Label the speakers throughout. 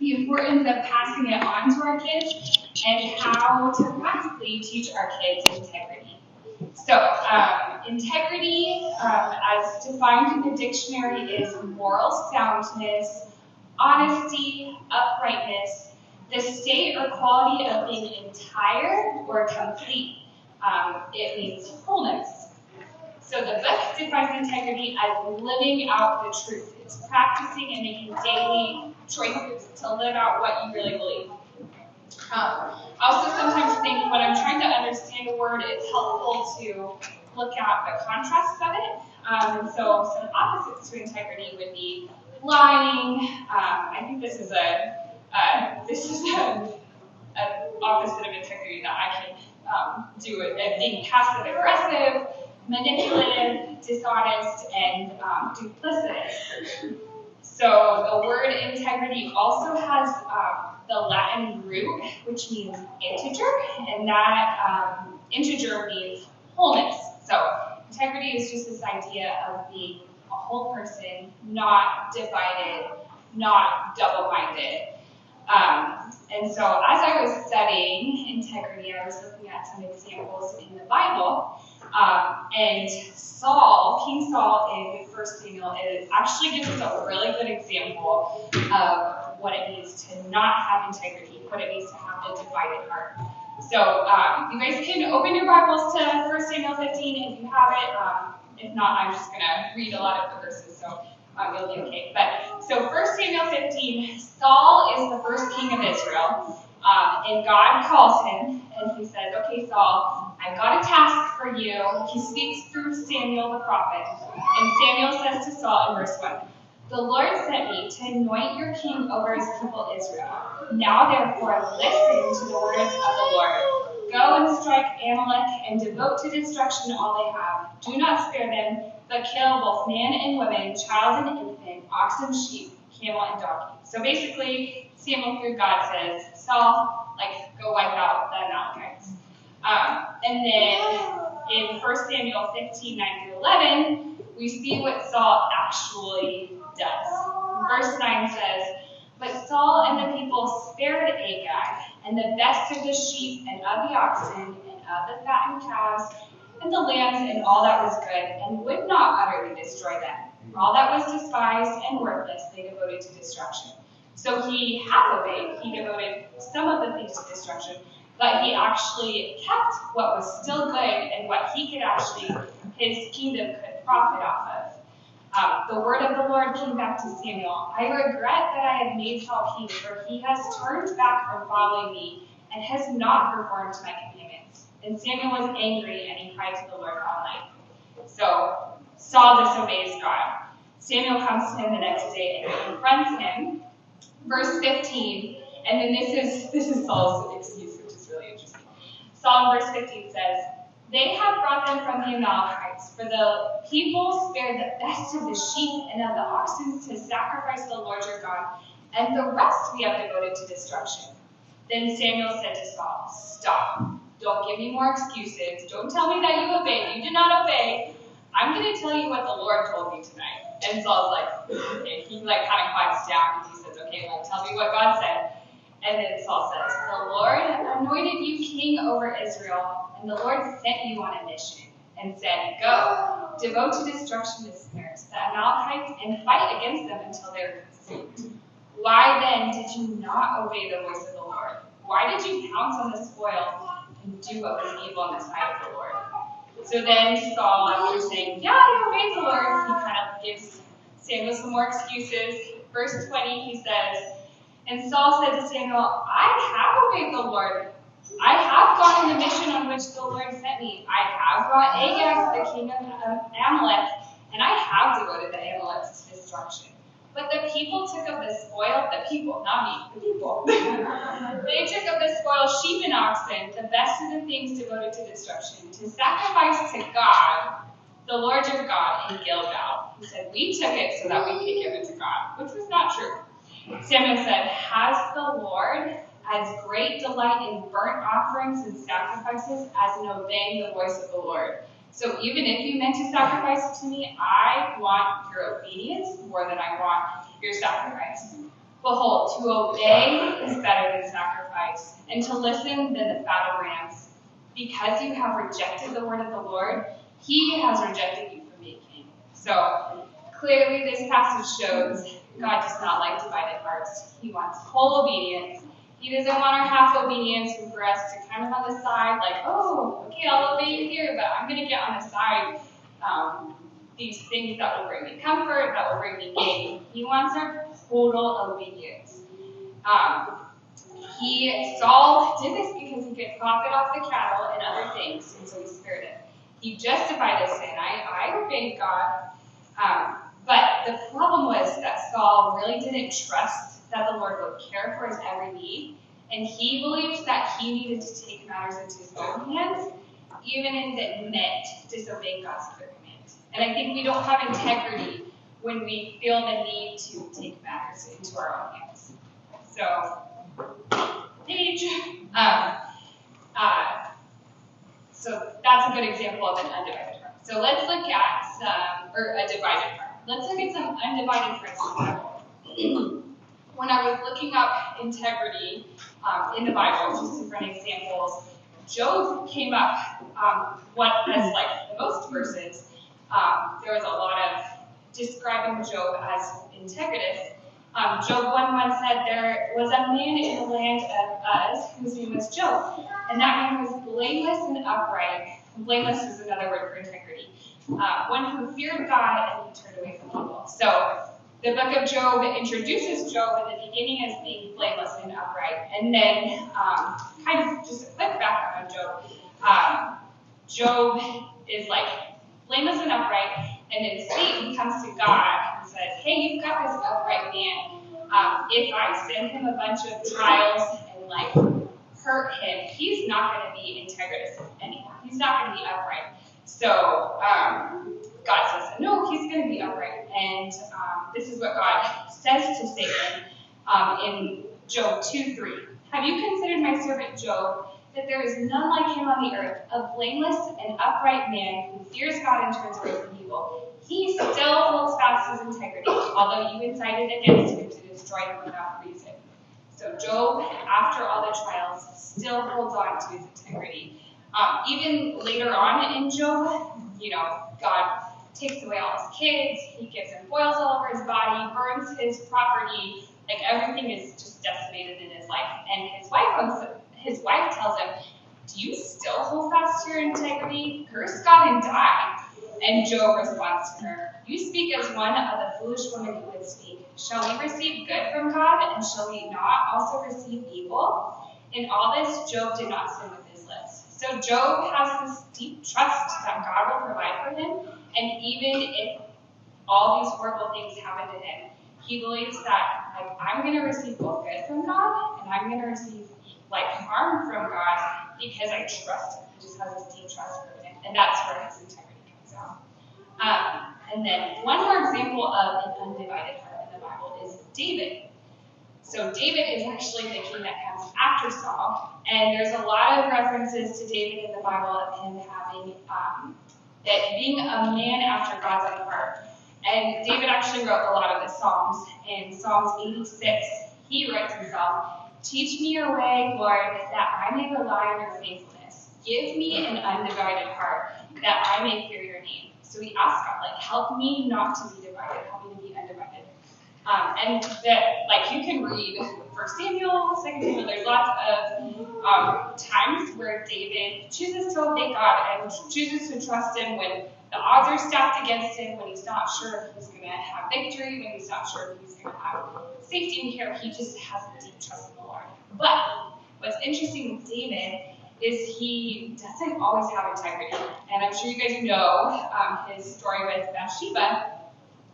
Speaker 1: the importance of passing it on to our kids, and how to practically teach our kids integrity. So, integrity, as defined in the dictionary, is moral soundness, honesty, uprightness, the state or quality of being entire or complete. It means wholeness. So the book defines integrity as living out the truth. It's practicing and making daily choices to live out what you really believe. I also sometimes think when I'm trying to understand a word, it's helpful to look at the contrast of it. So some opposites to integrity would be lying. I think this is an opposite of integrity that I can do it. Being passive aggressive, manipulative, dishonest, and duplicitous. So the word integrity also has the Latin root, which means integer, and that integer means wholeness. So integrity is just this idea of being a whole person, not divided, not double-minded. And so as I was studying integrity, I was looking at some examples in the Bible. And Saul, King Saul in 1 Samuel, it actually gives us a really good example of what it means to not have integrity, what it means to have a divided heart. So you guys can open your Bibles to 1 Samuel 15 if you have it. If not, I'm just going to read a lot of the verses, so you'll be okay. But so 1 Samuel 15, Saul is the first king of Israel. And God calls him, and he says, okay, Saul, I've got a task for you. He speaks through Samuel the prophet. And Samuel says to Saul in verse 1, the Lord sent me to anoint your king over his people Israel. Now therefore listen to the words of the Lord. Go and strike Amalek and devote to destruction all they have. Do not spare them, but kill both man and woman, child and infant, ox and sheep, camel and donkey. So basically, Samuel through God says, Saul, go wipe out the Amalekites. And then in 1 Samuel 15, 9 through 11, we see what Saul actually does. Verse 9 says, but Saul and the people spared Agag, and the best of the sheep and of the oxen, and of the fattened calves, and the lambs, and all that was good, and would not utterly destroy them. All that was despised and worthless they devoted to destruction. So he had obeyed. He devoted some of the things to destruction, but he actually kept what was still good and what he could actually, his kingdom could profit off of. The word of the Lord came back to Samuel. I regret that I have made Saul king, for he has turned back from following me and has not performed my commandments. And Samuel was angry, and he cried to the Lord all night. So Saul disobeys God. Samuel comes to him the next day and confronts him. Verse 15, and then this is Saul's excuse, which is really interesting. Saul in verse 15 says, they have brought them from the Amalekites, for the people spared the best of the sheep and of the oxen to sacrifice the Lord your God, and the rest we have devoted to destruction. Then Samuel said to Saul, stop. Don't give me more excuses. Don't tell me that you obeyed. You did not obey. I'm going to tell you what the Lord told me tonight. And Saul's like, okay. He kind of quiets down, and he says, okay, tell me what God said. And then Saul says, the Lord anointed you king over Israel, and the Lord sent you on a mission and said, go, devote to destruction the snares, the Amalekites, and fight against them until they are consumed. Why then did you not obey the voice of the Lord? Why did you pounce on the spoil and do what was evil in the sight of the Lord? So then Saul, after saying, yeah, I obeyed the Lord, he kind of gives Samuel some more excuses. Verse 20, he says, and Saul said to Samuel, I have obeyed the Lord. I have gone on the mission on which the Lord sent me. I have brought Agag, the king of Amalek, and I have devoted the Amalekites to destruction. But the people took of the spoil, the people, not me, the people. They took of the spoil sheep and oxen, the best of the things devoted to destruction, to sacrifice to God, the Lord your God, in Gilgal. He said, we took it so that we could give it to God, which was not true. Samuel said, has the Lord as great delight in burnt offerings and sacrifices as in obeying the voice of the Lord? So even if you meant to sacrifice to me, I want your obedience more than I want your sacrifice. Behold, to obey is better than sacrifice, and to listen than the fat of rams. Because you have rejected the word of the Lord, he has rejected you from being king. So clearly this passage shows God does not like divided hearts. He wants whole obedience. He doesn't want our half obedience and for us to kind of on the side, like, oh, okay, I'll obey you here, but I'm going to get on the side these things that will bring me comfort, that will bring me gain. He wants our total obedience. Saul did this because he could profit off the cattle and other things, and so he spared it. He justified his sin. I obeyed God. But the problem was that Saul really didn't trust that the Lord would care for his every need, and he believed that he needed to take matters into his own hands, even if it meant disobeying God's clear commands. And I think we don't have integrity when we feel the need to take matters into our own hands. So, so that's a good example of an undivided heart. So let's look at a divided heart. Let's look at some undivided hearts in the Bible. When I was looking up integrity in the Bible, just some different examples, Job came up as like the most verses. There was a lot of describing Job as integritous. Job 1:1 said, there was a man in the land of Uz whose name was Job, and that man was blameless and upright. And blameless is another word for integrity. One who feared God and he turned away from evil. So the book of Job introduces Job in the beginning as being blameless and upright, and then kind of just a quick background on Job. Job is like blameless and upright, and then Satan comes to God and says, hey, you've got this upright man. If I send him a bunch of trials and like hurt him, he's not going to be integritous anymore. He's not going to be upright. So God says, no, he's going to be upright. And this is what God says to Satan in Job 2:3. Have you considered my servant Job, that there is none like him on the earth, a blameless and upright man who fears God and turns away from evil? He still holds fast his integrity, although you incited against him to destroy him without reason. So Job, after all the trials, still holds on to his integrity. Even later on in Job, God takes away all his kids, he gives him boils all over his body, burns his property, like everything is just decimated in his life. And his wife tells him, do you still hold fast to your integrity? Curse God and die. And Job responds to her, you speak as one of the foolish women who would speak. Shall we receive good from God, and shall we not also receive evil? In all this, Job did not sin with his lips. So Job has this deep trust that God will provide for him, and even if all these horrible things happen to him, he believes that I'm going to receive both good from God, and I'm going to receive harm from God because I trust him. He just has this deep trust for him, and that's where his integrity comes out. And then one more example of an undivided heart in the Bible is David. So David is actually the king that comes after Saul, and there's a lot of references to David in the Bible of him having being a man after God's own heart. And David actually wrote a lot of the Psalms. In Psalms 86, he writes himself, teach me your way, Lord, that I may rely on your faithfulness. Give me an undivided heart, that I may fear your name. So we ask God, help me not to be divided, help me to be undivided. And that, you can read 1 Samuel, 2 Samuel, there's lots of times where David chooses to obey God and chooses to trust him when the odds are stacked against him, when he's not sure if he's going to have victory, when he's not sure if he's going to have safety and care. He just has a deep trust in the Lord. But what's interesting with David is he doesn't always have integrity. And I'm sure you guys know his story with Bathsheba,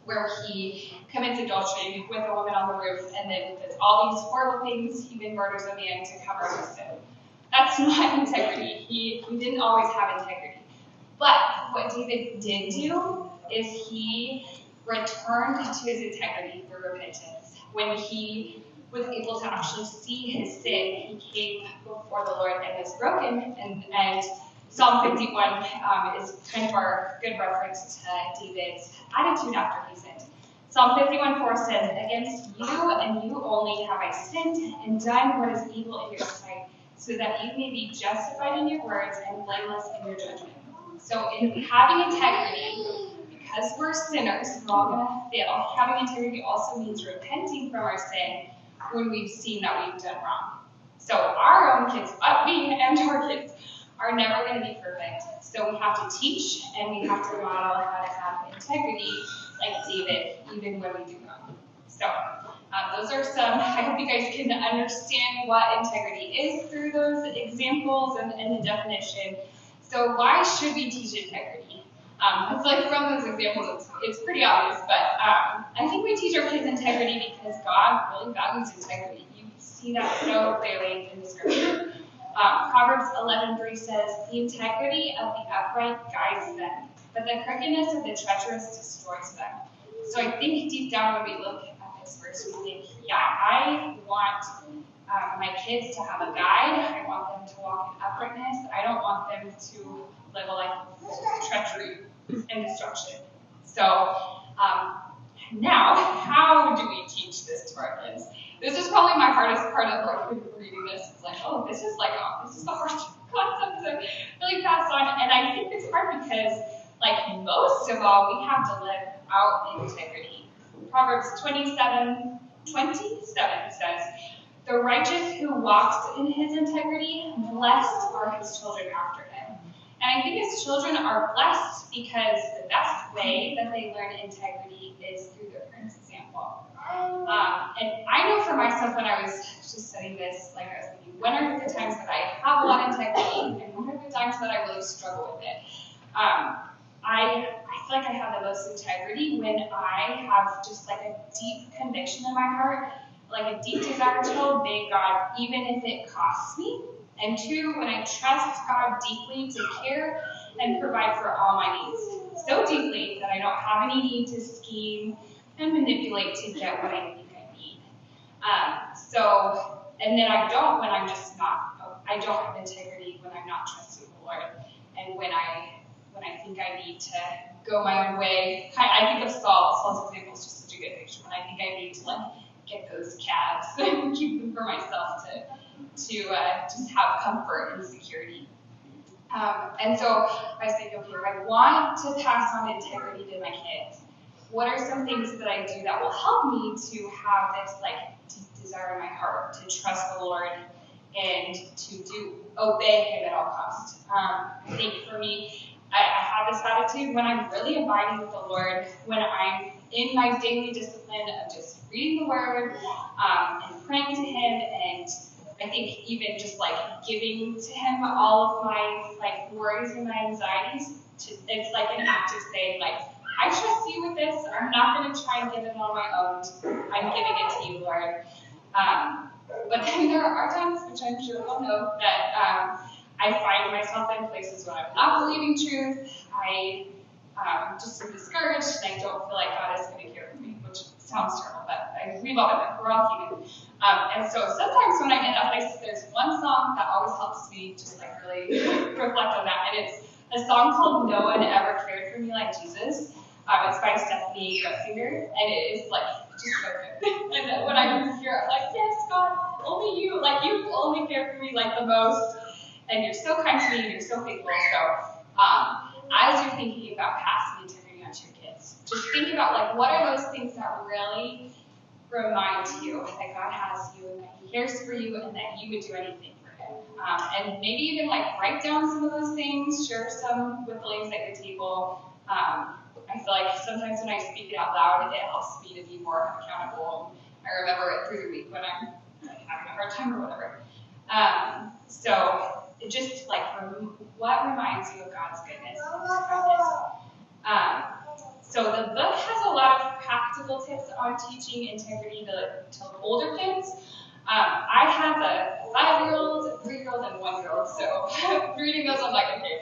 Speaker 1: where he commits adultery with a woman on the roof, and then does all these horrible things, even murders a man to cover his sin. That's not integrity. He didn't always have integrity. But what David did do is he returned to his integrity through repentance. When he was able to actually see his sin, he came before the Lord and was broken. And Psalm 51 is kind of our good reference to David's attitude after he sinned. Psalm 51:4 says, against you and you only have I sinned and done what is evil in your sight, so that you may be justified in your words and blameless in your judgment. So in having integrity, because we're sinners, we're all going to fail, having integrity also means repenting from our sin when we've seen that we've done wrong. So our own kids, me and our kids, are never going to be perfect. So we have to teach and we have to model how to have integrity like David, even when we do wrong. So those are some, I hope you guys can understand what integrity is through those examples and the definition. So why should we teach integrity? It's like from those examples, it's pretty obvious, but I think we teach our kids integrity because God really values integrity. You see that so clearly in the scripture. Proverbs 11:3 says, the integrity of the upright guides them, but the crookedness of the treacherous destroys them. So I think deep down when we look at this verse, we think, yeah, I want my kids to have a guide. I want them to walk in uprightness. I don't want them to live a life of treachery and destruction. So now, how do we teach this to our kids? This is probably my hardest part of reading this. It's like, this is the hard concept to really pass on. And I think it's hard because, like most of all, we have to live out integrity. Proverbs 27:27 says, the righteous who walks in his integrity, blessed are his children after him. And I think his children are blessed because the best way that they learn integrity is through their parents' example. And I know for myself when I was just studying this, like I was thinking, when are the times that I have a lot of integrity and when are the times that I really struggle with it? I feel like I have the most integrity when I have just like a deep conviction in my heart, like a deep desire to obey God, even if it costs me. And two, when I trust God deeply to care and provide for all my needs. So deeply that I don't have any need to scheme and manipulate to get what I think I need. And then I don't when I'm just not, I don't have integrity when I'm not trusting the Lord. And when I think I need to go my own way. I think of Saul's example is just such a good picture. When I think I need to like get those calves and keep them for myself to just have comfort and security. And so I was thinking, okay, if I want to pass on integrity to my kids, what are some things that I do that will help me to have this like deep desire in my heart to trust the Lord and to obey Him at all costs? I think for me, I have this attitude when I'm really abiding with the Lord, when I'm in my daily discipline of just reading the Word and praying to Him, and I think even just like giving to Him all of my like worries and my anxieties. It's like an act of saying like, I trust you with this. I'm not going to try and get it on my own. I'm giving it to you, Lord. But then there are times, which I'm sure you'll know, that I find myself in places where I'm not believing truth. I just am discouraged, and I don't feel like God is going to care for me, which sounds terrible, but we've all been there. We're all human. And so sometimes when I get in that place, there's one song that always helps me just like really reflect on that, and it's a song called No One Ever Cared for Me Like Jesus. It's by Stephanie Gutfinger, and it is like just so good. And then when I hear it, I'm like, yes, God, only you, like you only care for me like the most, and you're so kind to me, and you're so faithful. So as you're thinking about passing integrity onto your kids, just think about like what are those things that really remind you that God has you and that He cares for you and that you would do anything for Him. And maybe even like write down some of those things, share some with the ladies at your table. I feel like sometimes when I speak it out loud, it helps me to be more accountable. I remember it through the week when I'm having a hard time or whatever. So it just like what reminds you of God's goodness and kindness. So the book has a lot of practical tips on teaching integrity to older kids. I have a 5-year-old, a 3-year-old, and 1-year-old. So reading those, I'm like, okay,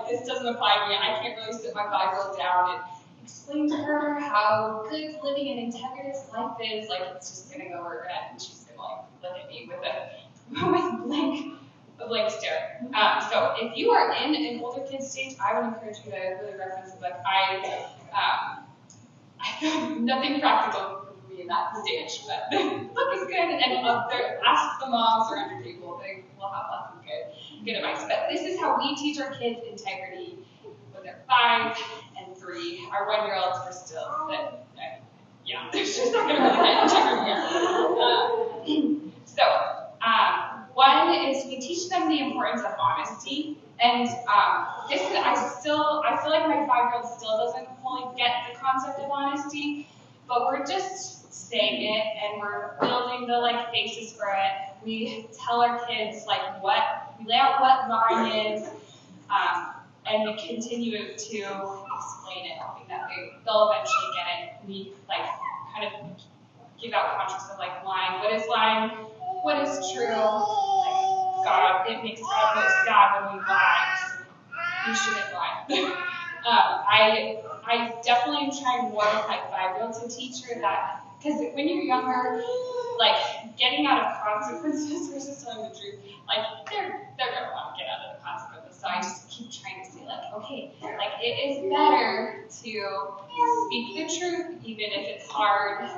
Speaker 1: this doesn't apply to me. I can't really sit my 5-year-old down and explain to her how good living an integrous life is. Like it's just gonna go over her head, and she's gonna like look at me with a blank stare. So if you are in an older kid stage, I would encourage you to really reference the book. nothing practical for me in that stage, but look is good, and ask the moms around your table, they will have lots of good advice. But this is how we teach our kids integrity when they're 5 and 3. Our 1-year-olds are still, yeah, they're just not going to really get integrity here. One is we teach them the importance of honesty, and I feel like my 5-year-old still doesn't fully get the concept of honesty, but we're just saying it, and we're building the basis for it. We tell our kids we lay out what line is, and we continue to explain it, hoping that they'll eventually get it. We kind of give out concepts of line, what is true, God, it makes God most God when we lie. You shouldn't lie. I definitely am trying more with my 5-year-old to teach her that, because when you're younger, getting out of consequences versus telling the truth, they're gonna want to get out of the consequences. So I just keep trying to say okay, it is better to speak the truth even if it's hard.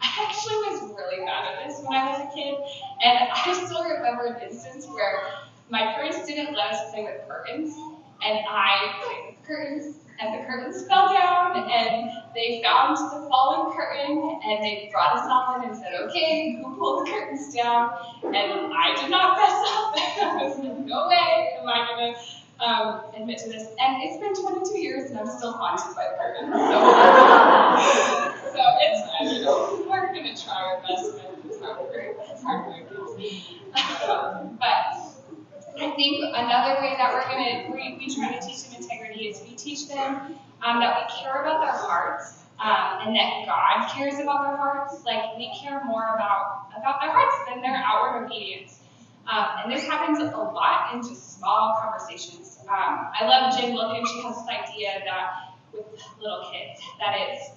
Speaker 1: I actually was really bad at this when I was a kid, and I still remember an instance where my parents didn't let us play with curtains, and I played with curtains, and the curtains fell down, and they found the fallen curtain, and they brought us all in and said, okay, who pulled the curtains down? And I did not mess up. I was like, no way am I going to admit to this. And it's been 22 years, and I'm still haunted by the curtains. So it's, we're going to try our best, but it's hard work. But I think another way that we try to teach them integrity is we teach them that we care about their hearts, and that God cares about their hearts. We care more about their hearts than their outward obedience. And this happens a lot in just small conversations. I love Jen Logan. She has this idea that with little kids, that it's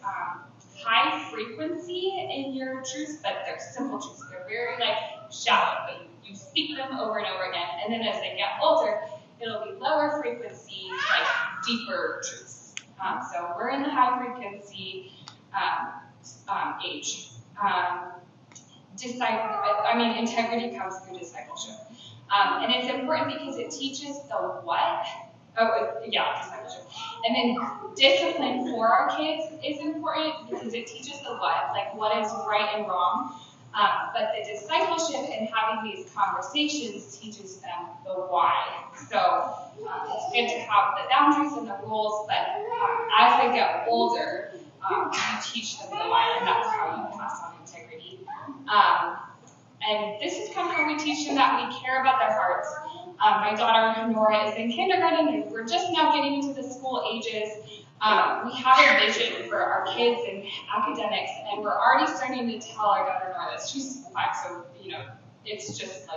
Speaker 1: high frequency in your truths, but they're simple truths. They're very shallow, but you speak them over and over again. And then as they get older, it'll be lower frequency, deeper truths. So we're in the high frequency age. Integrity comes through discipleship. And it's important because it teaches the what. Discipleship. And then discipline for our kids is important because it teaches the what is right and wrong. But the discipleship and having these conversations teaches them the why. So it's good to have the boundaries and the rules, but as they get older, you teach them the why, and that's how you pass on integrity. And this is kind of how we teach them that we care about their hearts. My daughter Nora is in kindergarten, and we're just now getting into the school ages. We have a vision for our kids and academics, and we're already starting to tell our daughter Nora that she's 5, so it's just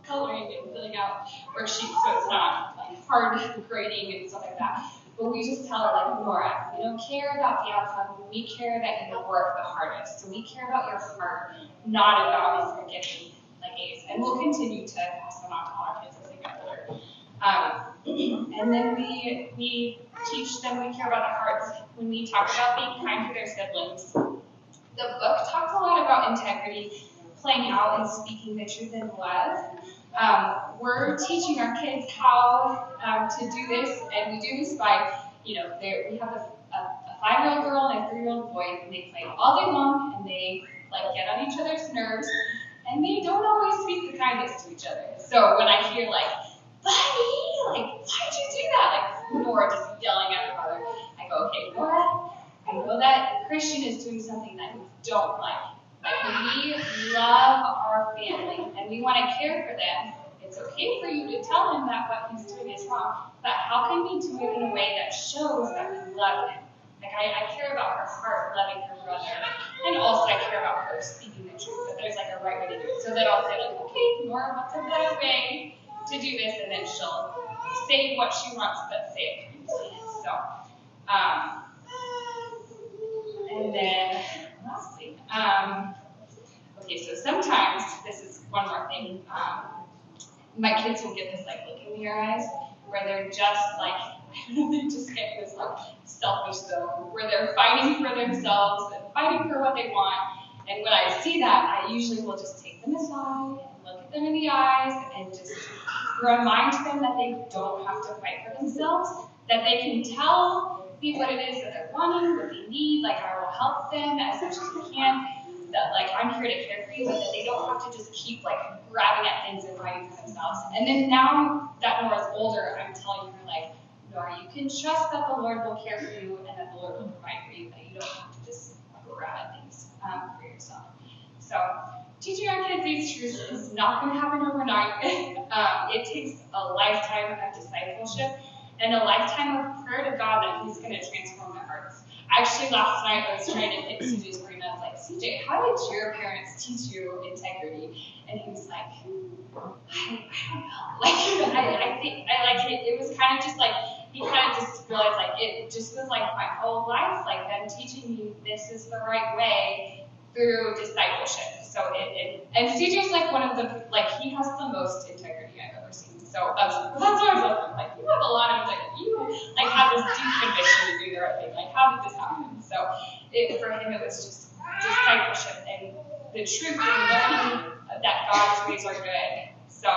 Speaker 1: coloring and filling out worksheets, so it's not hard grading and stuff like that. But we just tell her Nora, we don't care about the outcome. We care that you work the hardest. So we care about your heart, not about if you're getting A's. And we'll continue to pass them on to all our kids as they get older. And then we teach them we care about their hearts when we talk about being kind to their siblings. The book talks a lot about integrity, playing out and speaking the truth in love. We're teaching our kids how to do this, and we do this by, we have a 5-year-old girl and a 3-year-old boy, and they play all day long, and they get on each other's nerves, and they don't always speak the kindest to each other. So when I hear buddy, why'd you do that? Nora just yelling at her mother. I go, okay, Nora, I know that Christian is doing something that you don't like. We love our family, and we want to care for them. It's okay for you to tell him that what he's doing is wrong, but how can we do it in a way that shows that we love him? I care about her heart loving her brother, and also I care about her speaking the truth, but there's a right way to do it. So then I'll say okay, Nora, what's a better way to do this? And then she'll say what she wants, but say it clearly. So, and then lastly, okay, so sometimes, this is one more thing, my kids will get this look in their eyes where they're just I don't know, they just get this like selfish zone where they're fighting for themselves and fighting for what they want. And when I see that, I usually will just take them aside and look at them in the eyes and just remind them that they don't have to fight for themselves, that they can tell me what it is that they're wanting, what they need, like I will help them as much as I can, that like I'm here to care for you, but that they don't have to just keep like grabbing at things and fighting for themselves. And then now that Nora's older, I'm telling her like, Nora, you can trust that the Lord will care for you and that the Lord will provide for you, that you don't have to just grab at things for yourself. So teaching our kids these truths is not going to happen overnight. It takes a lifetime of discipleship and a lifetime of prayer to God that He's going to transform their hearts. Actually, last night I was trying to pick CJ's brain. I was like, CJ, how did your parents teach you integrity? And he was like, I don't know. Like, I think it was kind of just like, he kind of just realized like it just was like my whole life, like them teaching me this is the right way through discipleship. So and CJ's like one of the, like he has the most integrity I've ever seen. So that's why I was like, you have a lot of integrity. You like have this deep conviction to do the right thing. Like how did this happen? So for him it was just discipleship and the truth and learning that God's ways are good. So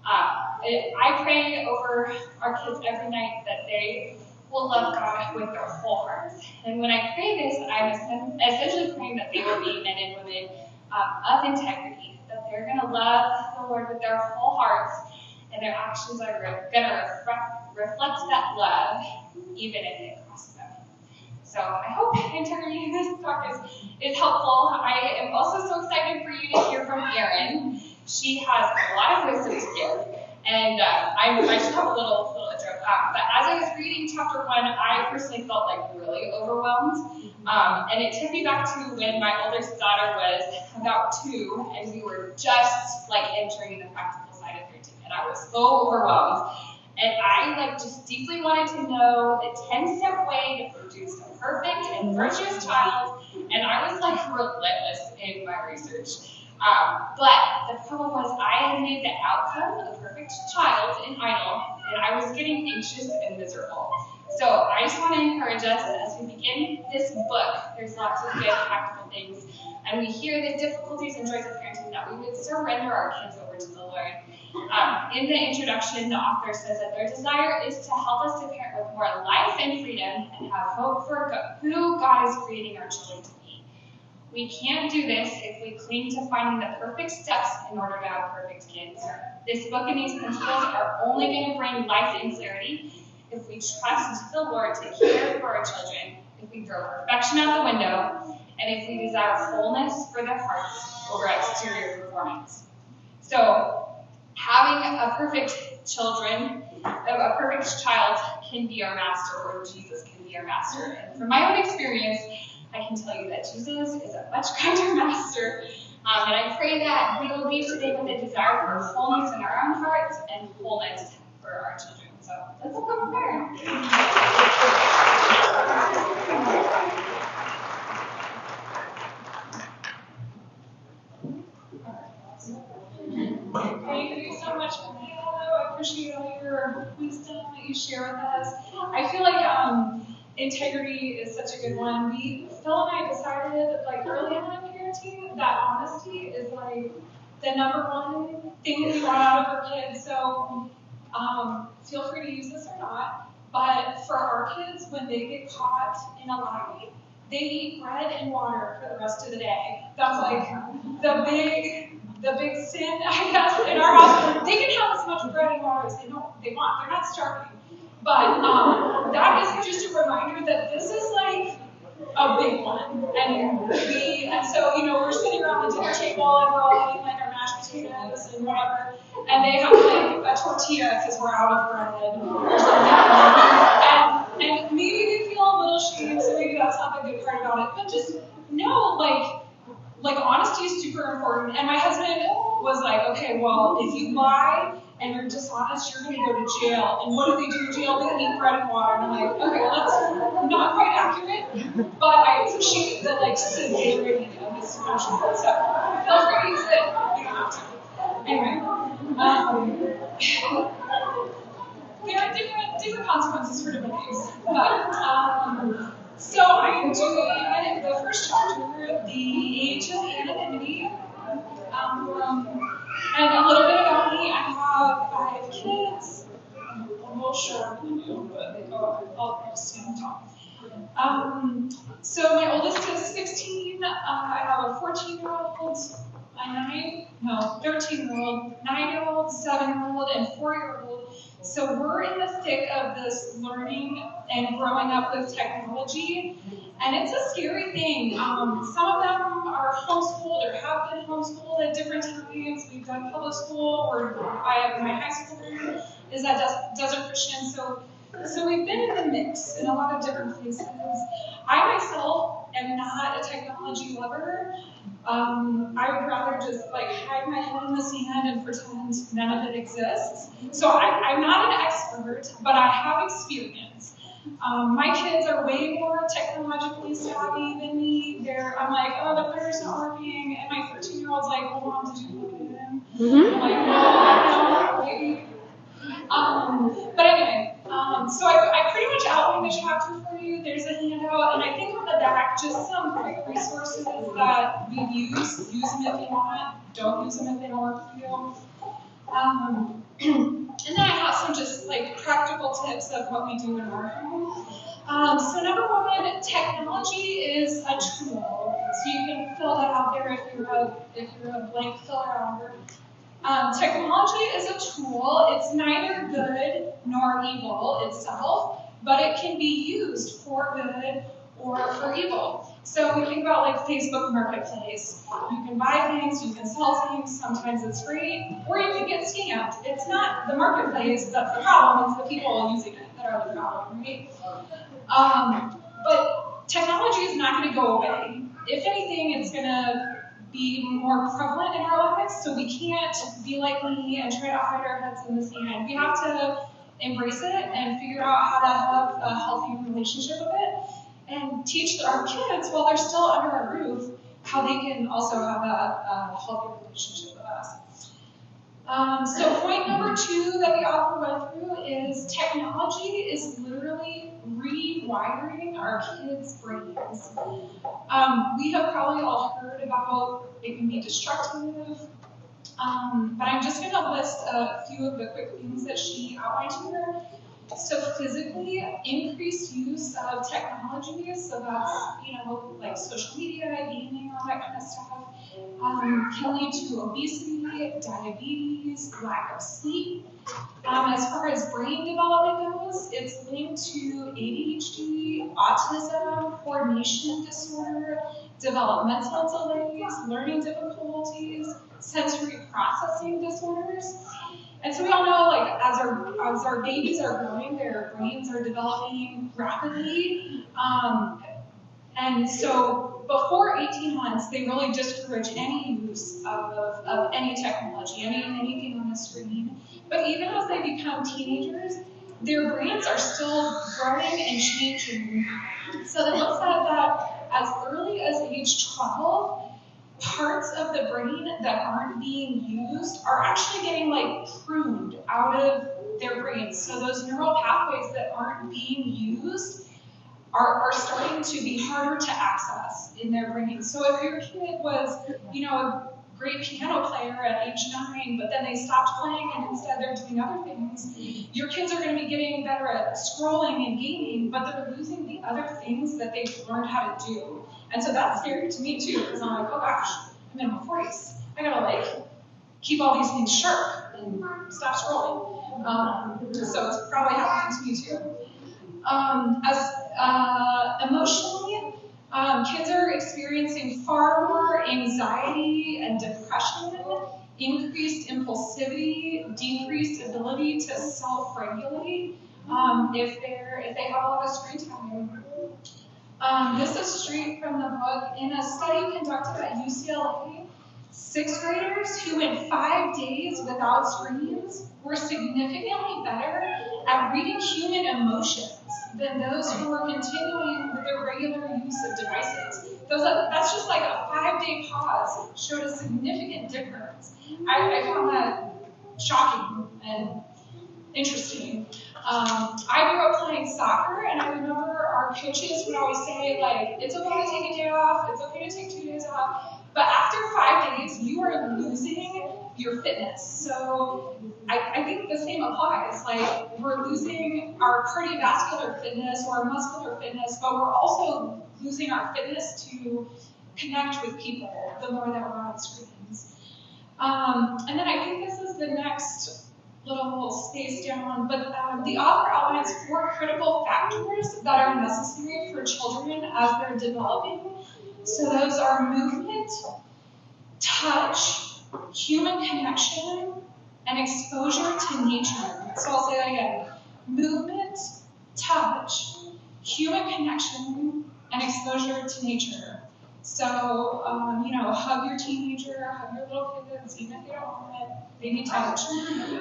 Speaker 1: I pray over our kids every night that they will love God with their whole hearts. And when I pray this, I'm essentially praying that they will be men and women of integrity, that they're going to love the Lord with their whole hearts, and their actions are going to reflect that love, even if it costs them. So I hope integrity in this talk is helpful. I am also so excited for you to hear from Erin. She has a lot of wisdom to give. And I just have a little intro. But as I was reading chapter 1, I personally felt like really overwhelmed. And it took me back to when my oldest daughter was about 2, and we were just like entering the practical side of parenting. And I was so overwhelmed. And I just deeply wanted to know the 10-step way to produce a perfect and virtuous child. And I was like relentless in my research. But the problem was I had made the outcome a perfect child an idol, and I was getting anxious and miserable. So I just want to encourage us as we begin this book. There's lots of good practical things, and we hear the difficulties and joys of parenting, that we would surrender our kids over to the Lord. In the introduction, the author says that their desire is to help us to parent with more life and freedom and have hope for who God is creating our children to be. We can't do this if we cling to finding the perfect steps in order to have perfect kids. This book and these principles are only going to bring life and clarity if we trust the Lord to care for our children, if we throw perfection out the window, and if we desire wholeness for their hearts over exterior performance. So, having a perfect child can be our master, or Jesus can be our master. And from my own experience, I can tell you that Jesus is a much kinder master. And I pray that we will leave today with a desire for wholeness in our own hearts and wholeness for our children. So let's look over prayer. Thank you so much, Camille. I appreciate all your wisdom that you share with us. I feel like integrity is such a good one. Phil and I decided, early on in parenting, that honesty is the number one thing that we want out of our kids. So feel free to use this or not. But for our kids, when they get caught in a lie, they eat bread and water for the rest of the day. That's the big sin, I guess, in our house. They can have as much bread and water as they want. They're not starving. But that is just a reminder that this is a big one. And so, we're sitting around the dinner table and we're all eating our mashed potatoes and whatever. And they have a tortilla because we're out of bread or something. And maybe they feel a little shame, so maybe that's not the good part about it. But just know, honesty is super important. And my husband was like, okay, well, if you lie and you're dishonest, you're going to go to jail. And what do they do in jail? They eat bread and water. And I'm like, okay, well, that's not quite accurate. But I appreciate the severity of this emotion. So feel free to use it. You don't have to. Anyway, there are different different consequences for different things. But, so I'm doing the first chapter, The Age of Anonymity. And a little bit about me, I have 5 kids. I'm a little shorter than you, but I'll stand tall. So my oldest is 16. I have a 14-year-old, a 13-year-old, 9-year-old, 7-year-old, and 4-year-old. So we're in the thick of this learning and growing up with technology, and it's a scary thing. Some of them are homeschooled or have been homeschooled at different times. We've done public school, or my high school is at Desert Christian. So we've been in the mix in a lot of different places. I myself am not a technology lover. I would rather just hide my head in the sand and pretend none of it exists. So I'm not an expert, but I have experience. My kids are way more technologically savvy than me. I'm like, oh, the printer's not working, and my 13-year-old's like, oh, Mom, did you plug it in? I'm like, no, I don't know, wait. But anyway, so I pretty much outlined the chapter for you. There's a handout, and I think on the back, just some quick resources that we've used. Use them if you want. Don't use them if they don't work for you. And then I have some just practical tips of what we do in our home. So number 1, technology is a tool. So you can fill that out there if you're a blank filler outer. Technology is a tool. It's neither good nor evil itself, but it can be used for good or for evil. So we think about Facebook Marketplace. You can buy things, you can sell things, sometimes it's free, or you can get scammed. It's not the marketplace that's the problem, it's the people using it that are the problem, right? But technology is not going to go away. If anything, it's going to be more prevalent in our lives, so we can't be like me and try to hide our heads in the sand. We have to embrace it and figure out how to have a healthy relationship with it, and teach our kids while they're still under our roof how they can also have a healthy relationship with us. So point number 2 that the author went through is technology is literally rewiring our kids' brains. We have probably all heard about it can be destructive, but I'm just going to list a few of the quick things that she outlined here. So physically, increased use of technology, so that's, social media, gaming, all that kind of stuff, can lead to obesity, diabetes, lack of sleep. As far as brain development goes, it's linked to ADHD, autism, coordination disorder, developmental delays, learning difficulties, sensory processing disorders. And so we all know, as our babies are growing, their brains are developing rapidly. And so before 18 months, they really discourage any use of any technology, anything on the screen. But even as they become teenagers, their brains are still growing and changing. So they looked at that as early as age 12, parts of the brain that aren't being used are actually getting pruned out of their brains. So those neural pathways that aren't being used are starting to be harder to access in their brain. So if your kid was, a great piano player at age 9, but then they stopped playing and instead they're doing other things, your kids are going to be getting better at scrolling and gaming, but they're losing the other things that they've learned how to do. And so that's scary to me too, because I'm like, oh gosh, I'm in my 40s. I gotta keep all these things sharp and stop scrolling. So it's probably happening to me too. Emotionally, kids are experiencing far more anxiety and depression, increased impulsivity, decreased ability to self-regulate if they have a lot of screen time. This is straight from the book. In a study conducted at UCLA, 6th graders who went 5 days without screens were significantly better at reading human emotions than those who were continuing with their regular use of devices. That's just a 5-day pause showed a significant difference. I found that shocking and interesting. I grew up playing soccer, and I remember our coaches would always say, like, it's okay to take a day off, it's okay to take 2 days off, but after 5 days, you are losing your fitness. So I think the same applies. Like, we're losing our cardiovascular fitness or our muscular fitness, but we're also losing our fitness to connect with people the more that we're on screens. And then I think this is the next little space down, but the author outlines 4 critical factors that are necessary for children as they're developing. So those are movement, touch, human connection, and exposure to nature. So I'll say that again. Movement, touch, human connection, and exposure to nature. So, hug your teenager, hug your little kids, even if they don't want it, they need touch.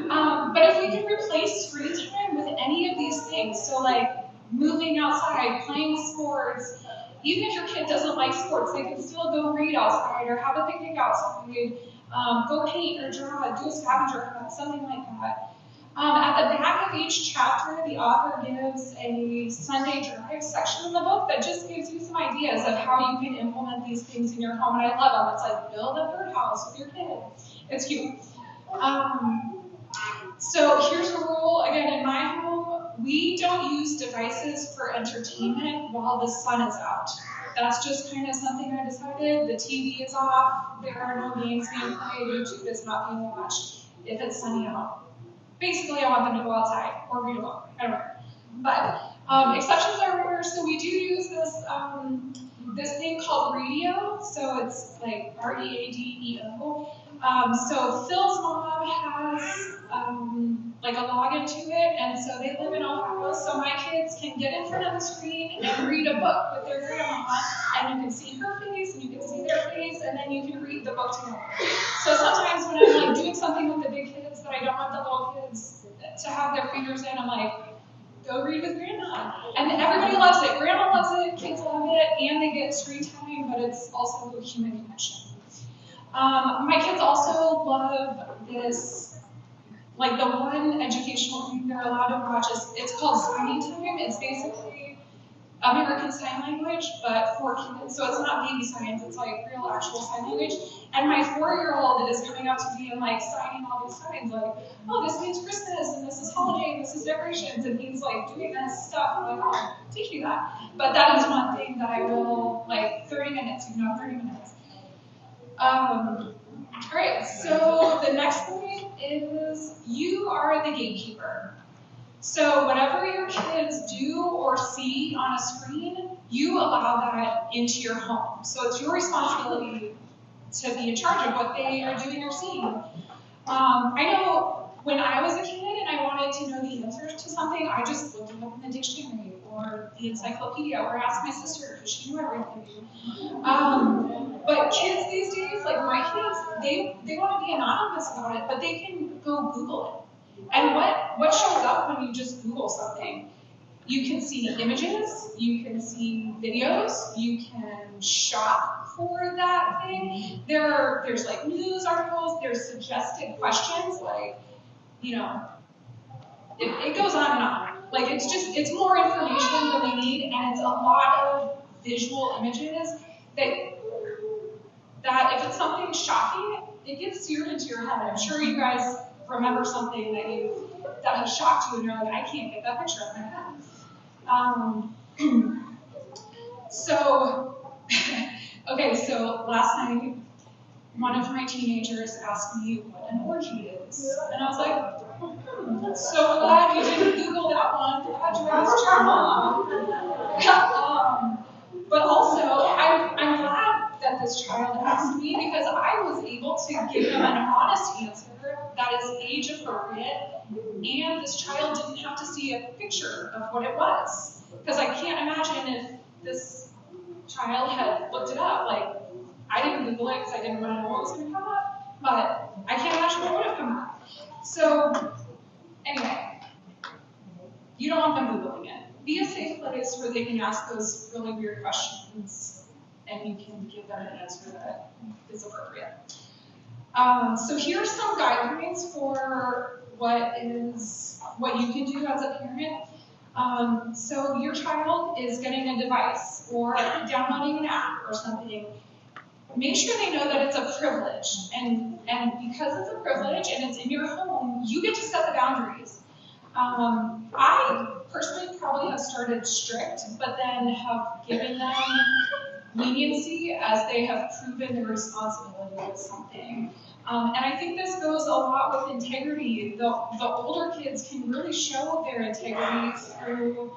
Speaker 1: But if we can replace screen time with any of these things, so like moving outside, playing sports, even if your kid doesn't like sports, they can still go read outside or have a picnic outside, go paint or draw, do a scavenger hunt, something like that. At the back of each chapter, the author gives a Sunday drive section in the book that just gives you some ideas of how you can implement these things in your home, and I love them. It's like, build a birdhouse with your kid. It's cute. So here's a rule, again, in my home, we don't use devices for entertainment while the sun is out. That's just kind of something I decided. The TV is off, there are no games being played, YouTube is not being watched if it's sunny out. Basically, I want them to go outside or read a book. I don't know. But exceptions are rare, so we do use this thing called radio. So it's like READEO. So Phil's mom has like a login to it, and so they live in Ohio. So my kids can get in front of the screen and read a book with their grandma, and you can see her face, and you can see their face, and then you can read the book together. So sometimes when I'm like doing something with the big kids that I don't want the little kids to have their fingers in, I'm like, go read with grandma. And everybody loves it. Grandma loves it, kids love it, and they get screen time, but it's also a human connection. My kids also love this, like the one educational thing they're allowed to watch it's called Signing Time. It's basically American Sign Language, but for kids. So it's not baby signs, it's like real actual sign language. And my 4-year-old is coming up to me and like signing all these signs, like, oh, this means Christmas, and this is holiday, and this is decorations, and he's like doing this stuff. I'm like, oh, teach me that. But that is one thing that I will, like 30 minutes, 30 minutes. All right, so the next point is you are the gatekeeper. So whatever your kids do or see on a screen, you allow that into your home. So it's your responsibility to be in charge of what they are doing or seeing. I know when I was a kid and I wanted to know the answers to something, I just looked it up in the dictionary or the encyclopedia or asked my sister because she knew everything. But kids these days, like my kids, they want to be anonymous about it, but they can go Google it. And what shows up when you just Google something? You can see images, you can see videos, you can shop for that thing. There's like news articles, there's suggested questions, like, it goes on and on. Like it's more information than we need, and it's a lot of visual images that if it's something shocking, it gets seared into your head. I'm sure you guys remember something that has shocked you, and you're like, I can't get that picture out of my head. So last night, one of my teenagers asked me what an orgy is, and I was like, so glad you didn't Google that one. Glad you asked your mom. But also, I'm glad that this child asked me because I was able to give them an honest answer that is age appropriate, and this child didn't have to see a picture of what it was. Because I can't imagine if this child had looked it up. Like, I didn't Google it because I didn't want to know what was going to come up, but I can't imagine what would have come up. So, anyway, you don't want them Googling it. Be a safe place where they can ask those really weird questions and you can give them an answer that is appropriate. So here are some guidelines for what you can do as a parent. So your child is getting a device or downloading an app or something. Make sure they know that it's a privilege, and because it's a privilege and it's in your home, you get to set the boundaries. I personally probably have started strict, but then have given them leniency as they have proven their responsibility with something. And I think this goes a lot with integrity. The older kids can really show their integrity through,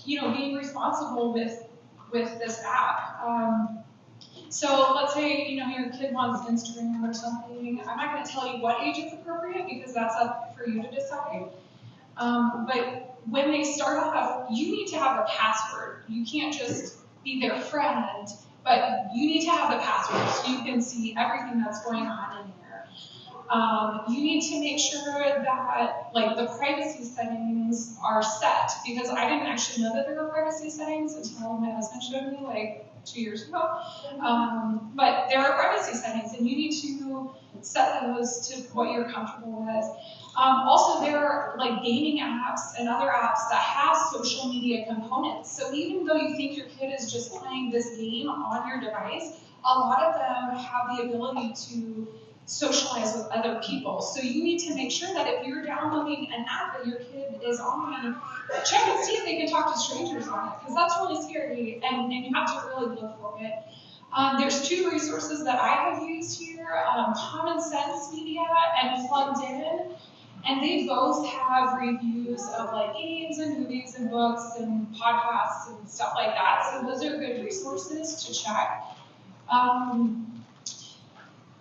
Speaker 1: being responsible with this app. So let's say, your kid wants Instagram or something. I'm not going to tell you what age is appropriate because that's up for you to decide. But when they start off, you need to have a password. You can't just be their friend, but you need to have the password so you can see everything that's going on in there. You need to make sure that the privacy settings are set, because I didn't actually know that there were privacy settings until my husband showed me 2 years ago. But there are privacy settings, and you need to set those to what you're comfortable with. Also, there are gaming apps and other apps that have social media components. So even though you think your kid is just playing this game on your device, a lot of them have the ability to socialize with other people. So you need to make sure that if you're downloading an app that your kid is on, check and see if they can talk to strangers on it, because that's really scary, and you have to really look for it. There's 2 resources that I have used here, Common Sense Media and Plugged In, and they both have reviews of games and movies and books and podcasts and stuff like that. So those are good resources to check.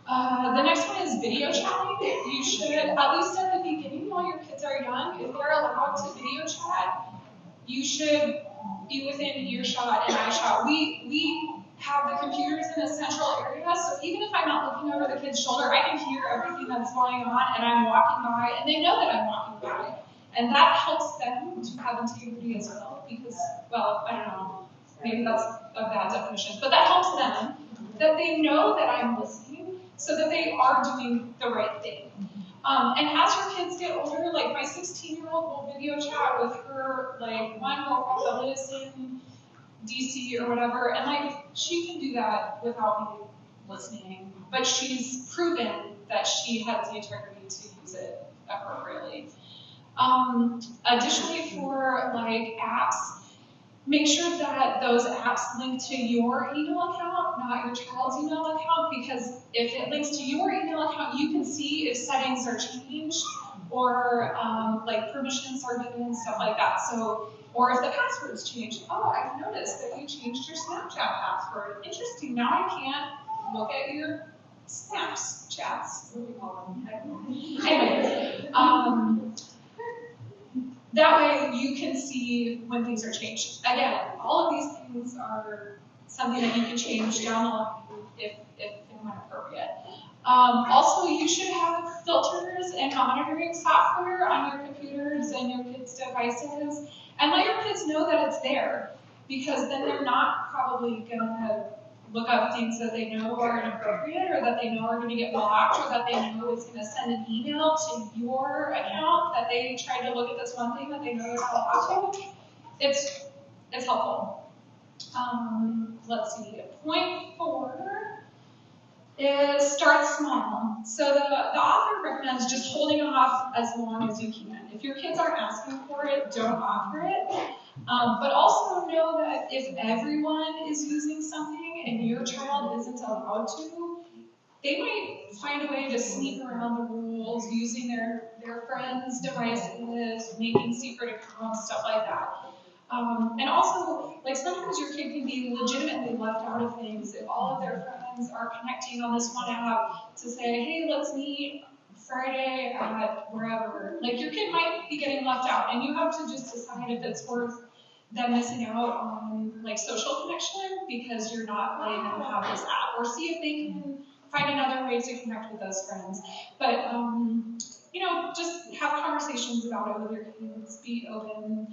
Speaker 1: The next one is video chatting. You should, at least at the beginning while your kids are young, if they're allowed to video chat, you should be within earshot and eyeshot. We have the computers in a central area, so even if I'm not looking over the kid's shoulder, I can hear everything that's going on, and I'm walking by, and they know that I'm walking by. And that helps them to have integrity as well, because, well, I don't know, maybe that's a bad definition, but that helps them, that they know that I'm listening, so that they are doing the right thing. And as your kids get older, my 16-year-old will video chat with her, one girlfriend that lives in DC or whatever, and she can do that without me listening, but she's proven that she has the integrity to use it appropriately. Additionally, for apps, make sure that those apps link to your email account, not your child's email account, because if it links to your email account, you can see if settings are changed or permissions are given and stuff like that. So, or if the password's changed. Oh, I've noticed that you changed your Snapchat password. Interesting. Now I can't look at your snaps chats. What do we call them? Anyway, that way you can see when things are changed. Again, all of these things are something that you can change down the line if they're appropriate. Also, you should have filters and monitoring software on your computers and your kids' devices, and let your kids know that it's there, because then they're not probably going to look up things that they know are inappropriate, or that they know are going to get blocked, or that they know is going to send an email to your account that they tried to look at this one thing that they know they're not allowed to. It's helpful. Let's see. Point 4 is start small. So the author recommends just holding off as long as you can. If your kids aren't asking for it, don't offer it. But also know that if everyone is using something and your child isn't allowed to, they might find a way to sneak around the rules using their friends' devices, making secret accounts, stuff like that. And also, sometimes your kid can be legitimately left out of things if all of their friends are connecting on this one app to say, hey, let's meet Friday at wherever. Your kid might be getting left out, and you have to just decide if it's worth them missing out on social connection because you're not letting them have this app, or see if they can find another way to connect with those friends. But just have conversations about it with your kids, be open,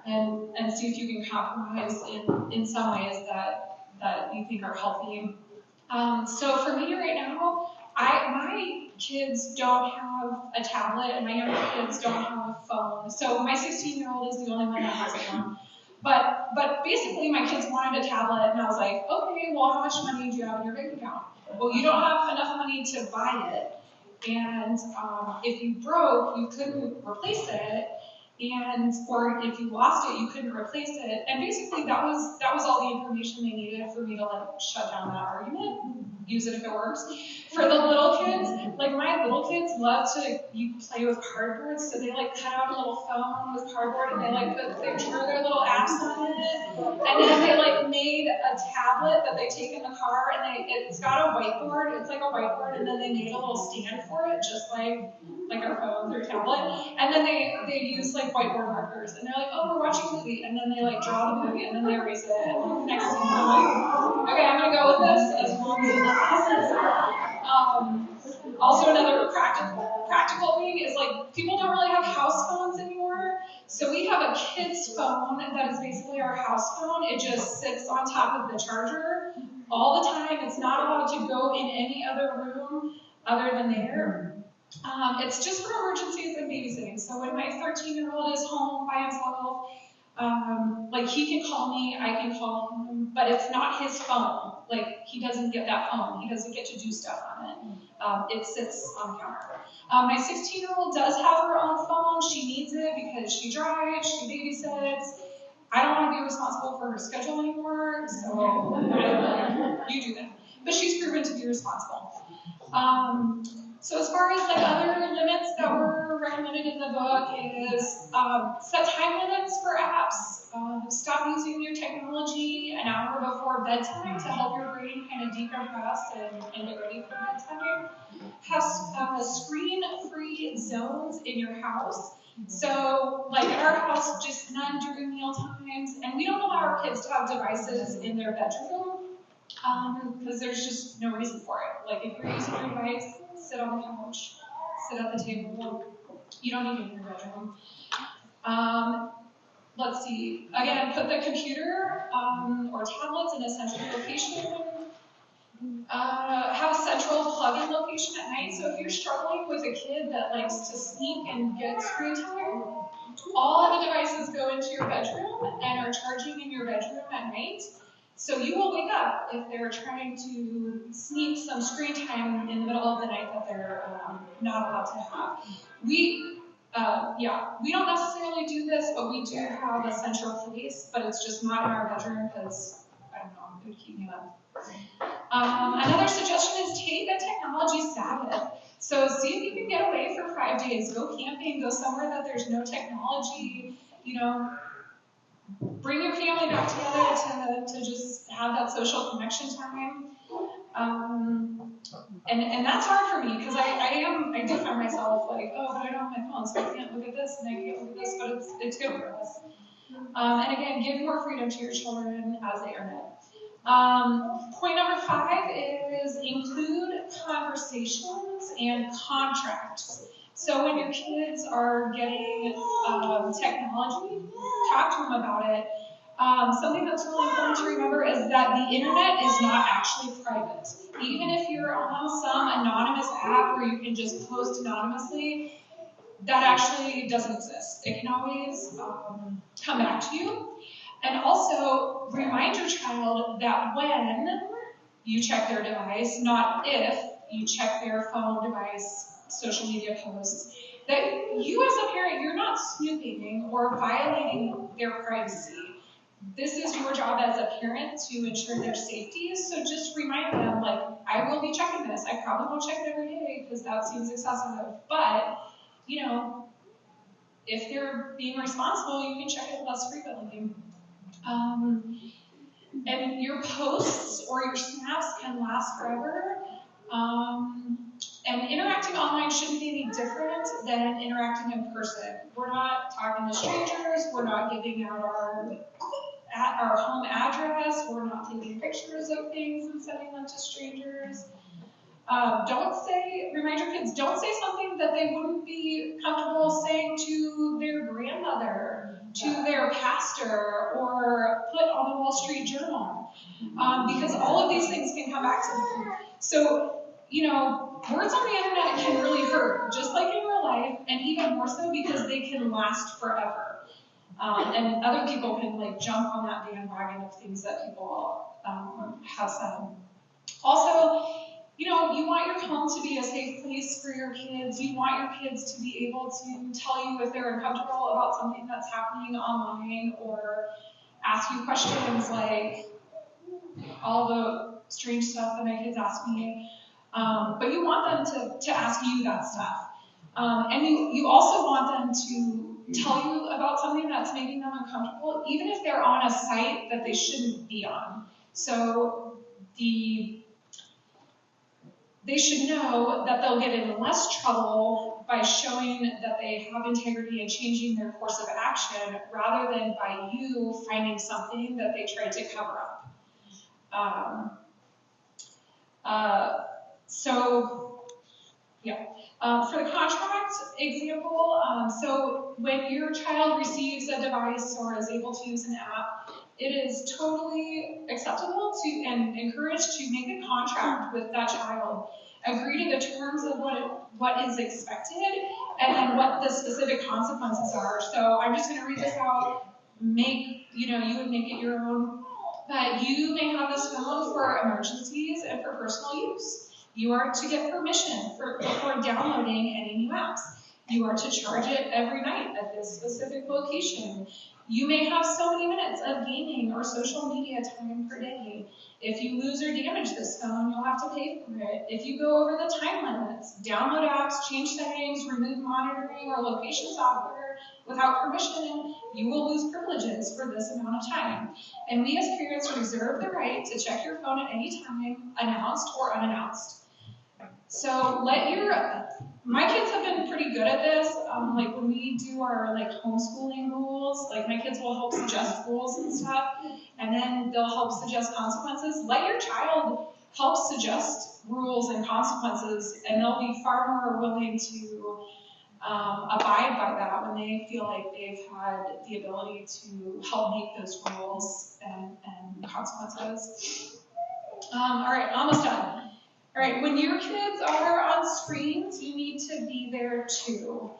Speaker 1: and see if you can compromise in some ways that you think are healthy. So for me right now, My kids don't have a tablet, and my younger kids don't have a phone. So my 16-year-old is the only one that has one. But basically, my kids wanted a tablet, and I was like, okay, well, how much money do you have in your bank account? Well, you don't have enough money to buy it, and if you broke, you couldn't replace it, or if you lost it, you couldn't replace it. And basically, that was all the information they needed for me to like shut down that argument. Use it if it works. For the little kids, like my little kids love to play with cardboard, so they like cut out a little phone with cardboard and they drew their little apps on it, and then they like made a tablet that they take in the car, and it's got a whiteboard. It's like a whiteboard, and then they made a little stand for it, just like our phones or tablet, and then they use like whiteboard markers, and they're like, oh, we're watching a movie, and then they like draw the movie, and then they erase it, and like, next thing I'm like, okay, I'm gonna go with this as long as it passes. Also, another practical thing is like people don't really have house phones anymore, so we have a kid's phone that is basically our house phone. It just sits on top of the charger all the time. It's not allowed to go in any other room other than there. It's just for emergencies and babysitting. So when my 13-year-old is home by himself, like he can call me, I can call him, but it's not his phone. Like he doesn't get that phone. He doesn't get to do stuff on it. It sits on the counter. My 16-year-old does have her own phone. She needs it because she drives, she babysits. I don't want to be responsible for her schedule anymore, so you do that. But she's proven to be responsible. So as far as like other limits that were recommended in the book is set time limits for apps. Stop using your technology an hour before bedtime to help your brain kind of decompress and get ready for bedtime. Have screen-free zones in your house. So like at our house, just none during meal times, and we don't allow our kids to have devices in their bedroom because there's just no reason for it. Like if you're using your device, sit on the couch, sit at the table. You don't need it in your bedroom. Let's see. Again, put the computer or tablets in a central location. Have a central plug-in location at night. So if you're struggling with a kid that likes to sneak and get screen time, all of the devices go into your bedroom and are charging in your bedroom at night. So you will wake up if they're trying to sneak some screen time in the middle of the night that they're not allowed to have. We don't necessarily do this, but we do have a central place, but it's just not in our bedroom because, I don't know, it would keep me up. Another suggestion is take a technology Sabbath. So see if you can get away for 5 days. Go camping, go somewhere that there's no technology, bring your family back together to just have that social connection time. And that's hard for me because I do find myself like, oh, but I don't have my phone, so I can't look at this and I can't look at this, but it's good for us. And again, give more freedom to your children as they earn it. Point number 5 is include conversations and contracts. So when your kids are getting technology, talk to them about it. Something that's really important to remember is that the internet is not actually private. Even if you're on some anonymous app where you can just post anonymously, that actually doesn't exist. It can always come back to you. And also, remind your child that when you check their device, not if you check their phone, device, social media posts, that you as a parent, you're not snooping or violating their privacy. This is your job as a parent to ensure their safety, so just remind them, like, I will be checking this. I probably won't check it every day because that seems excessive, but, if they're being responsible, you can check it less frequently. And your posts or your snaps can last forever. And interacting online shouldn't be any different than interacting in person. We're not talking to strangers. We're not giving out our home address. We're not taking pictures of things and sending them to strangers. Remind your kids, don't say something that they wouldn't be comfortable saying to their grandmother, to their pastor, or put on the Wall Street Journal. Because all of these things can come back to them. So words on the internet can really hurt, just like in real life, and even more so because they can last forever. And other people can like jump on that bandwagon of things that people have said. Also, you want your home to be a safe place for your kids. You want your kids to be able to tell you if they're uncomfortable about something that's happening online, or ask you questions like all the strange stuff that my kids ask me. But you want them to ask you that stuff. And you also want them to tell you about something that's making them uncomfortable, even if they're on a site that they shouldn't be on. So they should know that they'll get in less trouble by showing that they have integrity and changing their course of action, rather than by you finding something that they tried to cover up. For the contract example, so when your child receives a device or is able to use an app, it is totally acceptable to and encouraged to make a contract with that child, agree to the terms of what is expected, and then what the specific consequences are. So I'm just going to read this out. You would make it your own, but you may have this phone for emergencies and for personal use. You are to get permission before downloading any new apps. You are to charge it every night at this specific location. You may have so many minutes of gaming or social media time per day. If you lose or damage this phone, you'll have to pay for it. If you go over the time limits, download apps, change settings, remove monitoring or location software without permission, you will lose privileges for this amount of time. And we as parents reserve the right to check your phone at any time, announced or unannounced. So my kids have been pretty good at this. Like when we do our homeschooling rules, like my kids will help suggest rules and stuff, and then they'll help suggest consequences. Let your child help suggest rules and consequences, and they'll be far more willing to abide by that when they feel like they've had the ability to help make those rules and consequences. All right, almost done. All right, when your kids are on screens, you need to be there too.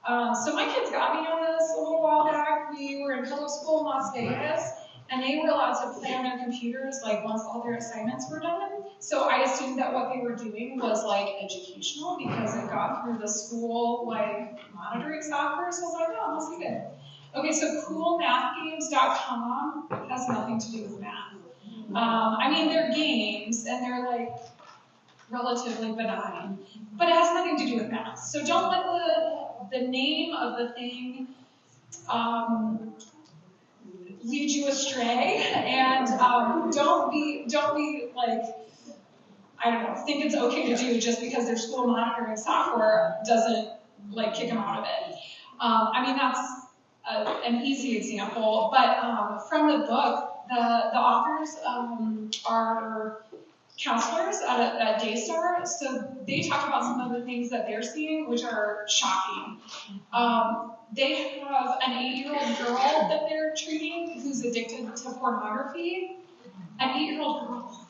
Speaker 1: So my kids got me on this a little while back. We were in public school in Las Vegas, and they were allowed to play on their computers once all their assignments were done. So I assumed that what they were doing was educational, because it got through the school monitoring software. So I was like, oh, must be good. Okay, so coolmathgames.com has nothing to do with math. They're games, and they're relatively benign, but it has nothing to do with math. So don't let the name of the thing lead you astray, and don't be think it's okay to do just because their school monitoring software doesn't kick them out of it. That's an easy example, but from the book, the authors are counselors at Daystar, so they talk about some of the things that they're seeing, which are shocking. They have an 8-year-old girl that they're treating who's addicted to pornography. An 8-year-old girl.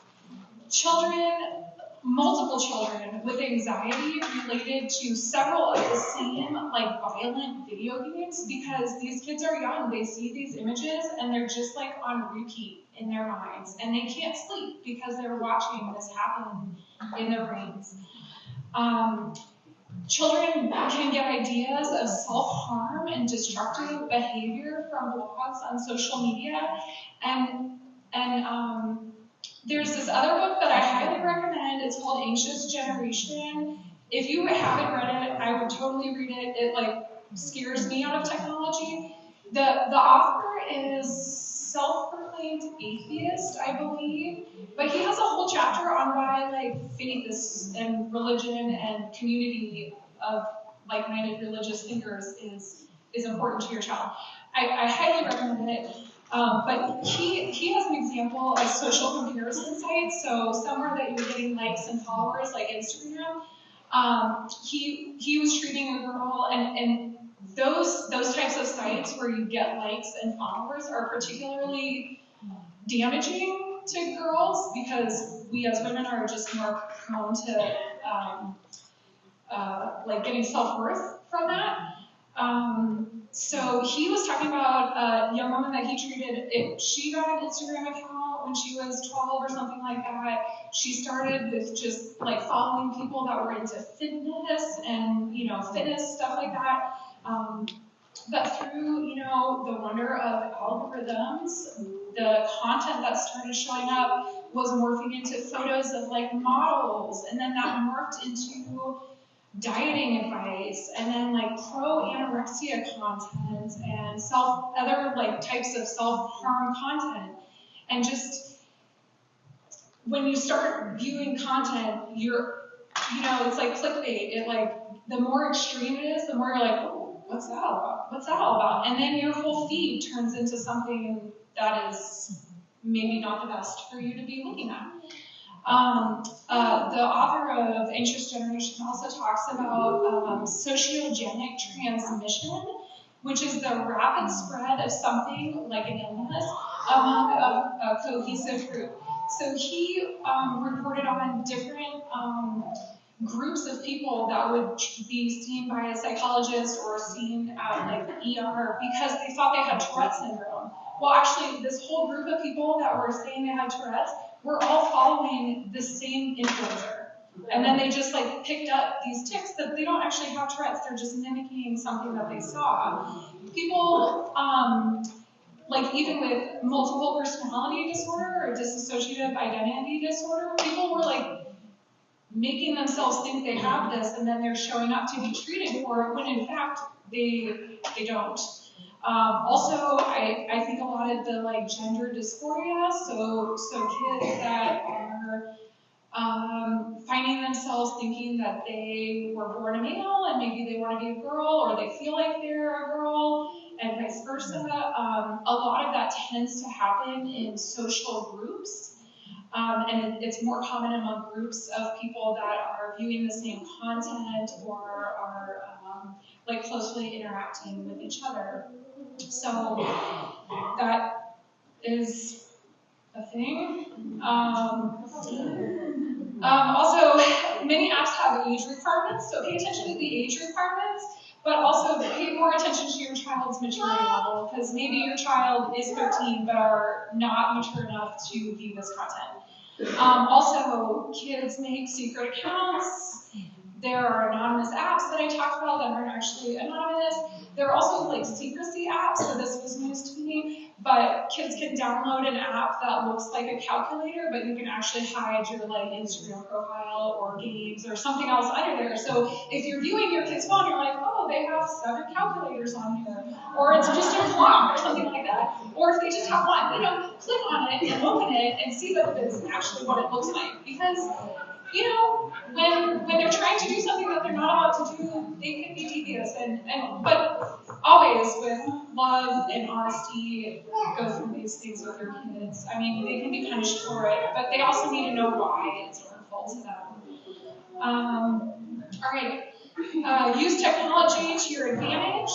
Speaker 1: Multiple children with anxiety related to several of the same violent video games, because these kids are young. They see these images and they're just on repeat in their minds, and they can't sleep because they're watching this happen in their brains. Children can get ideas of self-harm and destructive behavior from blogs on social media, and there's this other book that I highly recommend. It's called Anxious Generation. If you haven't read it, I would totally read it. It scares me out of technology. The author is self-proclaimed atheist, I believe, but he has a whole chapter on why faith and religion and community of like-minded religious thinkers is important to your child. I highly recommend it. But he has an example of social comparison sites. So somewhere that you're getting likes and followers, like Instagram, he was treating a girl, and those types of sites where you get likes and followers are particularly damaging
Speaker 2: to girls because we as women are just more prone to like getting self-worth from that. So he was talking about a young woman that he treated. She got an Instagram account when she was 12 or something like that. She started with just like following people that were into fitness and fitness stuff like that. But through the wonder of algorithms, the content that started showing up was morphing into photos of like models, and then that morphed into dieting advice, and then like pro-anorexia content and other like types of self-harm content. And just when you start viewing content, it's like clickbait. It like the more extreme it is, the more you're like, oh, what's that all about? What's that all about? And then your whole feed turns into something that is maybe not the best for you to be looking at. The author of Anxious Generation also talks about sociogenic transmission, which is the rapid spread of something like an illness among a cohesive group. So he reported on different groups of people that would be seen by a psychologist or seen at like the ER because they thought they had Tourette syndrome. Well, actually, this whole group of people that were saying they had Tourette's were all following the same influencer. And then they just like picked up these tics that they don't actually have Tourette's, they're just mimicking something that they saw. People, like even with multiple personality disorder or dissociative identity disorder, people were like making themselves think they have this, and then they're showing up to be treated for it when in fact they don't. Also, I think a lot of the like gender dysphoria, so kids that are finding themselves thinking that they were born a male and maybe they want to be a girl, or they feel like they're a girl, and vice versa. A lot of that tends to happen in social groups. And it's more common among groups of people that are viewing the same content or are like closely interacting with each other. So that is a thing. Also, many apps have age requirements, so pay attention to the age requirements, but also pay more attention to your child's maturity level, because maybe your child is 13 but are not mature enough to view this content. Also, kids make secret accounts. There are anonymous apps that I talked about that aren't actually anonymous. There are also like secrecy apps, so this was news to me, but kids can download an app that looks like a calculator, but you can actually hide your like Instagram profile or games or something else under there. So if you're viewing your kid's phone, you're like, oh, they have 7 calculators on here, or it's just a clock or something like that. Or if they just have one, click on it and open it and see that it's actually what it looks like. Because when they're trying to do something that they're not allowed to do, they can be devious. But always with love and honesty, go through these things with your kids. I mean, they can be punished for it, but they also need to know why it's hurtful to them. All right. Use technology to your advantage.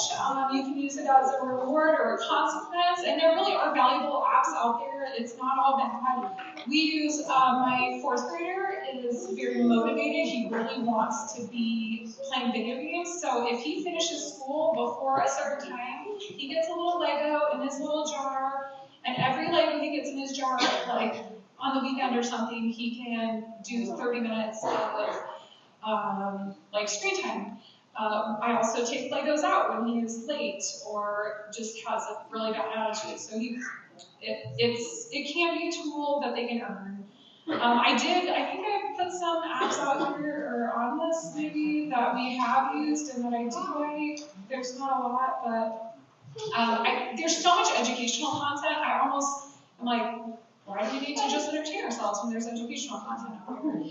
Speaker 2: You can use it as a reward or a consequence, and there really are valuable apps out there. It's not all bad. We use, my 4th grader is very motivated. He really wants to be playing video games, so if he finishes school before a certain time, he gets a little Lego in his little jar, and every Lego he gets in his jar, like on the weekend or something, he can do 30 minutes of like screen time. I also take Legos out when he is late or just has a really bad attitude. So it can be a tool that they can earn. I think I put some apps out here or on this maybe that we have used and that I do like. There's not a lot, but there's so much educational content. I'm like, why do we need to just entertain ourselves when there's educational content out here?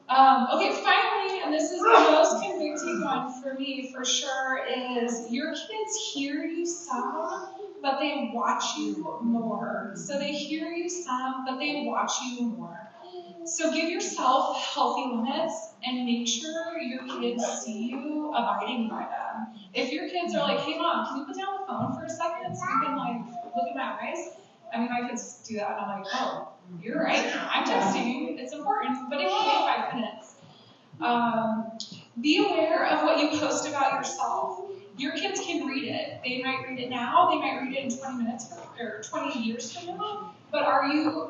Speaker 2: Okay, finally, and this is the most convicting one for me for sure, is your kids hear you some, but they watch you more. So they hear you some, but they watch you more. So give yourself healthy limits and make sure your kids see you abiding by them. If your kids are like, hey mom, can you put down the phone for a second so you can like look at my eyes? I mean, my kids do that, and I'm like, oh, You're right. I'm texting. It's important, but it won't be 5 minutes. Be aware of what you post about yourself. Your kids can read it. They might read it now. They might read it in 20 minutes or 20 years from now. But are you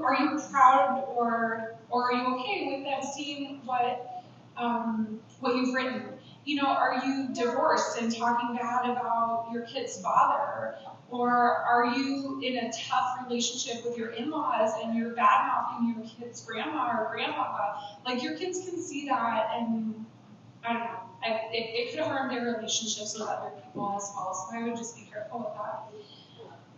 Speaker 2: proud or are you okay with them seeing what you've written? Are you divorced and talking bad about your kid's father? Or are you in a tough relationship with your in-laws and you're bad-mouthing your kid's grandma or grandpapa? Like, your kids can see that, and I don't know. It could harm their relationships with other people as well, so I would just be careful with that.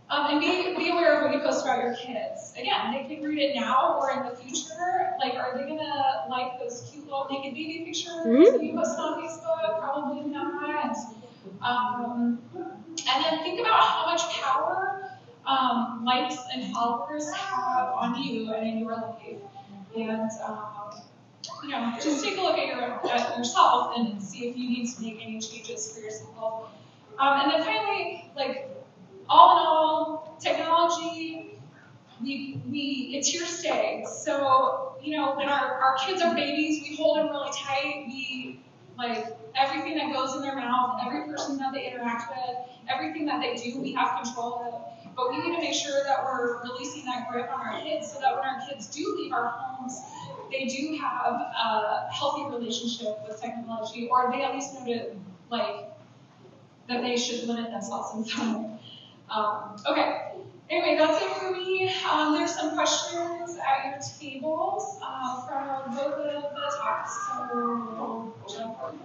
Speaker 2: And be aware of what you post about your kids. Again, they can read it now or in the future. Like, are they gonna like those cute little naked baby pictures that you post on Facebook? Probably not. And then think about how much power likes and followers have on you and in your life. And just take a look at yourself and see if you need to make any changes for yourself. And then finally, like, all in all, technology, it's here to stay. So, when our kids are babies, we hold them really tight. Like, everything that goes in their mouth, every person that they interact with, everything that they do, we have control of. But we need to make sure that we're releasing that grip on our kids so that when our kids do leave our homes, they do have a healthy relationship with technology, or they at least know that they should limit themselves in some way. Okay. Anyway, that's it for me. There's some questions at your tables from both of the talks. So, jump on.